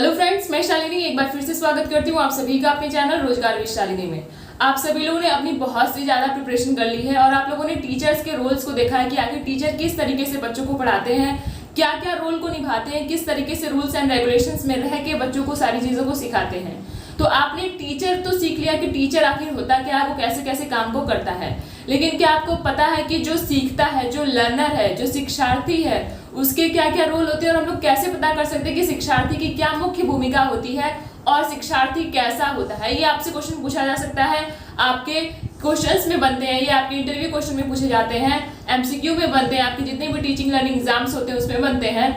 Hello friends, मैं शालिनी एक बार फिर से स्वागत करती हूँ आप सभी का अपने चैनल रोजगार विद शालिनी में। आप सभी लोगों ने अपनी बहुत सी ज्यादा प्रिपरेशन कर ली है और आप लोगों ने टीचर्स के रोल्स को देखा है कि आखिर टीचर किस तरीके से बच्चों को पढ़ाते हैं, क्या क्या रोल को निभाते हैं, किस तरीके से रूल्स एंड रेगुलेशंस में रह के बच्चों को सारी चीजों को सिखाते हैं। तो आपने टीचर तो सीख लिया कि टीचर आखिर होता क्या है, वो कैसे कैसे काम को करता है, लेकिन क्या आपको पता है कि जो सीखता है, जो लर्नर है, जो शिक्षार्थी है, उसके क्या क्या रोल होते हैं और हम लोग कैसे पता कर सकते हैं कि शिक्षार्थी की क्या मुख्य भूमिका होती है और शिक्षार्थी कैसा होता है। ये आपसे क्वेश्चन पूछा जा सकता है, आपके क्वेश्चंस में बनते हैं, ये आपके इंटरव्यू क्वेश्चन में पूछे जाते हैं, एमसीक्यू में बनते हैं, आपके जितने भी टीचिंग लर्निंग एग्जाम्स होते हैं उसमें बनते हैं।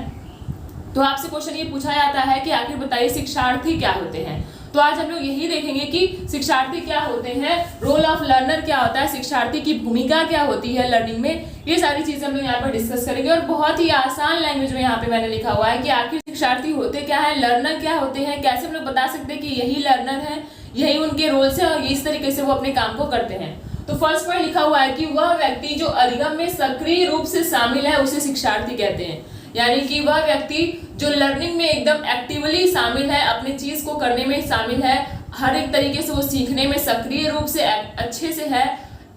तो आपसे क्वेश्चन ये पूछा जाता है कि आखिर बताइए शिक्षार्थी क्या होते हैं। तो आज हम लोग यही देखेंगे कि शिक्षार्थी क्या होते हैं, रोल ऑफ लर्नर क्या होता है, शिक्षार्थी की भूमिका क्या होती है लर्निंग में, ये सारी चीजें हम लोग यहाँ पर डिस्कस करेंगे। और बहुत ही आसान लैंग्वेज में यहाँ पे मैंने लिखा हुआ है कि आखिर शिक्षार्थी होते क्या है, लर्नर क्या होते हैं, कैसे हम लोग बता सकते हैं कि यही लर्नर है, यही उनके रोल्स है और इस तरीके से वो अपने काम को करते हैं। तो फर्स्ट पॉइंट लिखा हुआ है कि वह व्यक्ति जो अधिगम में सक्रिय रूप से शामिल है उसे शिक्षार्थी कहते हैं। यानी कि वह व्यक्ति जो लर्निंग में एकदम एक्टिवली शामिल है, अपने चीज को करने में शामिल है, हर एक तरीके से वो सीखने में सक्रिय रूप से अच्छे से है,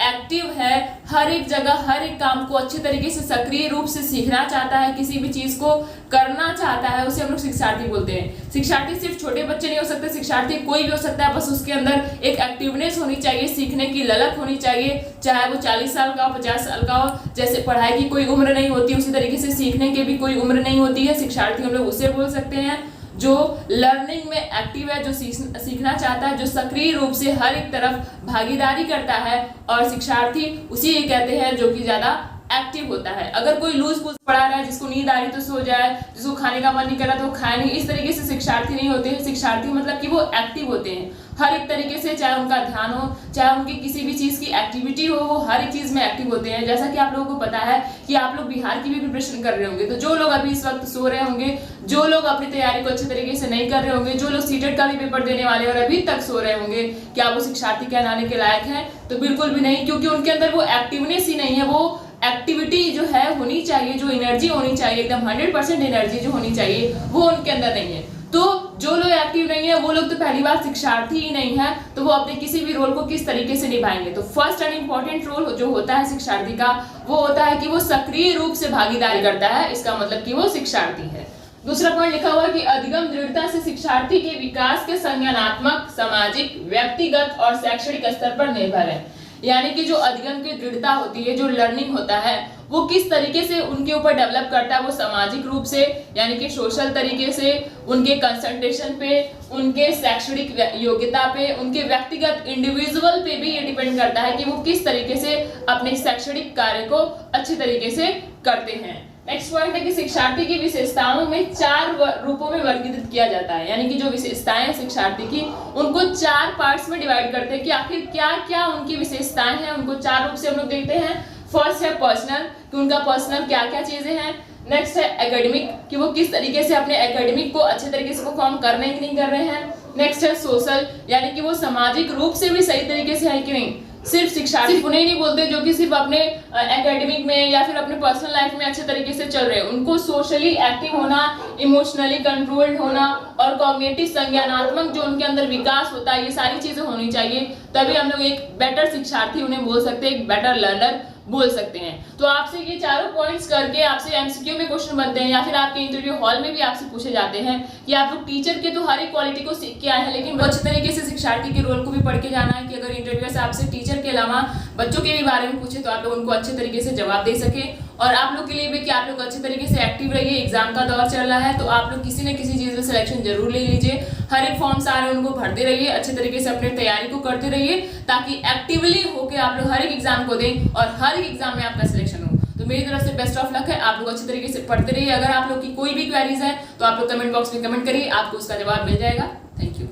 एक्टिव है, हर एक जगह हर एक काम को अच्छे तरीके से सक्रिय रूप से सीखना चाहता है, किसी भी चीज को करना चाहता है, उसे हम लोग शिक्षार्थी बोलते हैं। शिक्षार्थी सिर्फ छोटे बच्चे नहीं हो सकते, शिक्षार्थी कोई भी हो सकता है, बस उसके अंदर एक एक्टिवनेस होनी चाहिए, सीखने की ललक होनी चाहिए, चाहे वो 40 साल का हो, 50 साल का हो। जैसे पढ़ाई की कोई उम्र नहीं होती, उसी तरीके से सीखने की भी कोई उम्र नहीं होती है। शिक्षार्थी हम लोग उसे बोल सकते हैं जो लर्निंग में एक्टिव है, जो सीखना चाहता है, जो सक्रिय रूप से हर एक तरफ भागीदारी करता है, और शिक्षार्थी उसी ये कहते हैं जो कि ज्यादा एक्टिव होता है। अगर कोई लूज पूज पढ़ा रहा है, जिसको नींद आ रही तो सो जाए, जिसको खाने का मन नहीं कर रहा तो वो खाए नहीं, इस तरीके से शिक्षार्थी नहीं होते हैं। शिक्षार्थी मतलब कि वो एक्टिव होते हैं हर एक तरीके से, चाहे उनका ध्यान हो, चाहे उनकी किसी भी चीज की एक्टिविटी हो, वो हर एक चीज में एक्टिव होते हैं। जैसा कि आप लोगों को पता है कि आप लोग बिहार की भी प्रिपरेशन कर रहे होंगे, तो जो लोग अभी इस वक्त सो रहे होंगे, जो लोग अपनी तैयारी को अच्छे तरीके से नहीं कर रहे होंगे, जो लोग सीटेट का भी पेपर देने वाले और अभी तक सो रहे होंगे, क्या वो शिक्षार्थी कहलाने के लायक है? तो बिल्कुल भी नहीं, क्योंकि उनके अंदर वो एक्टिवनेस ही नहीं है, वो एक्टिविटी जो है होनी चाहिए, जो एनर्जी होनी चाहिए, एकदम 100% एनर्जी जो होनी चाहिए वो उनके अंदर नहीं है। तो जो लोग एक्टिव नहीं है वो लोग तो पहली बार शिक्षार्थी ही नहीं है, तो वो अपने किसी भी रोल को किस तरीके से निभाएंगे। तो फर्स्ट एंड इंपॉर्टेंट रोल जो होता है शिक्षार्थी का, वो होता है कि वो सक्रिय रूप से भागीदारी करता है, इसका मतलब कि वो शिक्षार्थी है। दूसरा पॉइंट लिखा हुआ है कि अधिगम दृढ़ता से शिक्षार्थी के विकास के संज्ञानात्मक, सामाजिक, व्यक्तिगत और शैक्षणिक स्तर पर निर्भर है। यानी कि जो अधिगम की दृढ़ता होती है, जो लर्निंग होता है, वो किस तरीके से उनके ऊपर डेवलप करता है, वो सामाजिक रूप से यानी कि सोशल तरीके से, उनके कंसंट्रेशन पे, उनके शैक्षणिक योग्यता पे, उनके व्यक्तिगत इंडिविजुअल पे भी ये डिपेंड करता है कि वो किस तरीके से अपने शैक्षणिक कार्य को अच्छे तरीके से करते हैं। नेक्स्ट पॉइंट है कि शिक्षार्थी की विशेषताओं में 4 रूपों में वर्गीकृत किया जाता है। यानी कि जो विशेषताएं हैं शिक्षार्थी की, उनको 4 पार्ट्स में डिवाइड करते हैं कि आखिर क्या क्या उनकी विशेषताएं हैं, उनको 4 रूप से हम लोग देखते हैं। फर्स्ट है पर्सनल, कि उनका पर्सनल क्या क्या चीजें हैं। नेक्स्ट है एकेडमिक, कि वो किस तरीके से अपने एकेडमिक को अच्छे तरीके से परफॉर्म कर रहे हैं कि नहीं कर रहे हैं। नेक्स्ट है सोशल, यानी कि वो सामाजिक रूप से भी सही तरीके से है कि नहीं। सिर्फ शिक्षार्थी उन्हें नहीं बोलते जो कि सिर्फ अपने एकेडमिक में या फिर अपने पर्सनल लाइफ में अच्छे तरीके से चल रहे हैं, उनको सोशली एक्टिव होना, इमोशनली कंट्रोल्ड होना और कॉग्निटिव संज्ञानात्मक जो उनके अंदर विकास होता है, ये सारी चीजें होनी चाहिए, तभी हम लोग एक बेटर शिक्षार्थी उन्हें बोल सकते हैं, एक बेटर लर्नर बोल सकते हैं। तो आपसे ये 4 पॉइंट्स करके आपसे एमसीक्यू में क्वेश्चन बनते हैं या फिर आपके इंटरव्यू हॉल में भी आपसे पूछे जाते हैं कि आप लोग टीचर के तो हर एक क्वालिटी को सीख के आए हैं, लेकिन अच्छे तरीके से शिक्षार्थी के रोल को भी पढ़ के जाना है कि अगर इंटरव्यू से आपसे टीचर के अलावा बच्चों के भी बारे में पूछे तो आप लोग उनको अच्छे तरीके से जवाब दे सके। और आप लोग के लिए भी कि आप लोग अच्छे तरीके से एक्टिव रहिए, एग्जाम का दौर चल रहा है तो आप लोग किसी न किसी चीज में सिलेक्शन जरूर ले लीजिए, हर एक फॉर्म्स आ रहे हैं उनको भरते रहिए, अच्छे तरीके से अपनी तैयारी को करते रहिए, ताकि एक्टिवली होकर आप लोग हर एक एग्जाम को दें और हर एक एग्जाम में आपका सिलेक्शन हो। तो मेरी तरफ से बेस्ट ऑफ लक है, आप लोग अच्छे तरीके से पढ़ते रहिए। अगर आप लोग की कोई भी क्वेरीज है तो आप लोग कमेंट बॉक्स में कमेंट करिए, आपको उसका जवाब मिल जाएगा। Thank you.